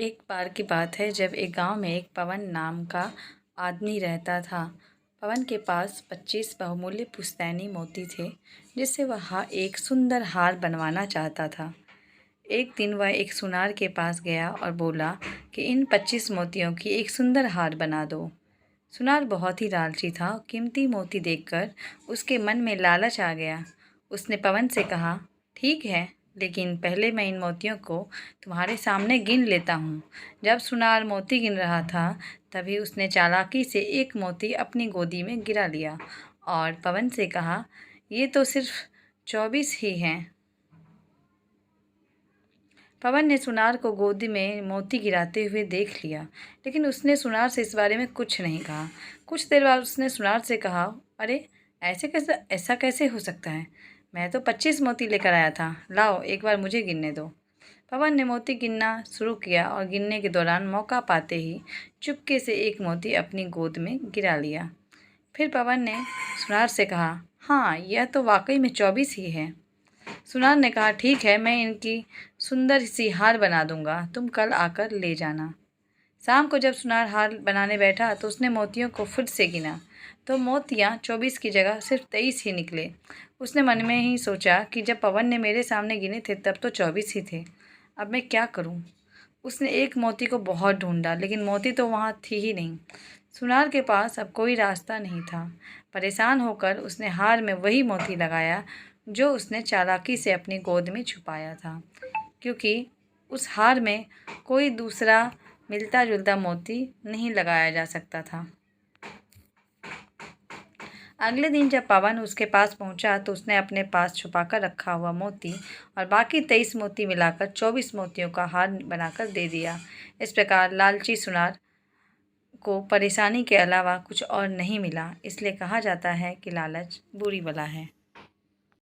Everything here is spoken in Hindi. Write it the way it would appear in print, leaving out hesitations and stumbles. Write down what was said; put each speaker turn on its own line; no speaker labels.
एक बार की बात है जब एक गांव में एक पवन नाम का आदमी रहता था। पवन के पास 25 बहुमूल्य पुश्तैनी मोती थे, जिससे वह एक सुंदर हार बनवाना चाहता था। एक दिन वह एक सुनार के पास गया और बोला कि इन 25 मोतियों की एक सुंदर हार बना दो। सुनार बहुत ही लालची था। कीमती मोती देखकर उसके मन में लालच आ गया। उसने पवन से कहा, ठीक है, लेकिन पहले मैं इन मोतियों को तुम्हारे सामने गिन लेता हूँ। जब सुनार मोती गिन रहा था, तभी उसने चालाकी से एक मोती अपनी गोदी में गिरा लिया और पवन से कहा, ये तो सिर्फ 24 ही हैं। पवन ने सुनार को गोदी में मोती गिराते हुए देख लिया, लेकिन उसने सुनार से इस बारे में कुछ नहीं कहा। कुछ देर बाद उसने सुनार से कहा, अरे, ऐसा कैसे हो सकता है? मैं तो 25 मोती लेकर आया था। लाओ, एक बार मुझे गिनने दो। पवन ने मोती गिनना शुरू किया और गिनने के दौरान मौका पाते ही चुपके से एक मोती अपनी गोद में गिरा लिया। फिर पवन ने सुनार से कहा, हाँ, यह तो वाकई में 24 ही है। सुनार ने कहा, ठीक है, मैं इनकी सुंदर सी हार बना दूंगा, तुम कल आकर ले जाना। शाम को जब सुनार हार बनाने बैठा तो उसने मोतियों को फिर से गिना, तो मोतियाँ 24 की जगह सिर्फ 23 ही निकले। उसने मन में ही सोचा कि जब पवन ने मेरे सामने गिने थे तब तो 24 ही थे, अब मैं क्या करूं? उसने एक मोती को बहुत ढूंढा, लेकिन मोती तो वहाँ थी ही नहीं। सुनार के पास अब कोई रास्ता नहीं था। परेशान होकर उसने हार में वही मोती लगाया जो उसने चालाकी से अपनी गोद में छुपाया था, क्योंकि उस हार में कोई दूसरा मिलता जुलता मोती नहीं लगाया जा सकता था। अगले दिन जब पवन उसके पास पहुंचा तो उसने अपने पास छुपाकर रखा हुआ मोती और बाकी 23 मोती मिलाकर 24 मोतियों का हार बनाकर दे दिया। इस प्रकार लालची सुनार को परेशानी के अलावा कुछ और नहीं मिला। इसलिए कहा जाता है कि लालच बुरी बला है।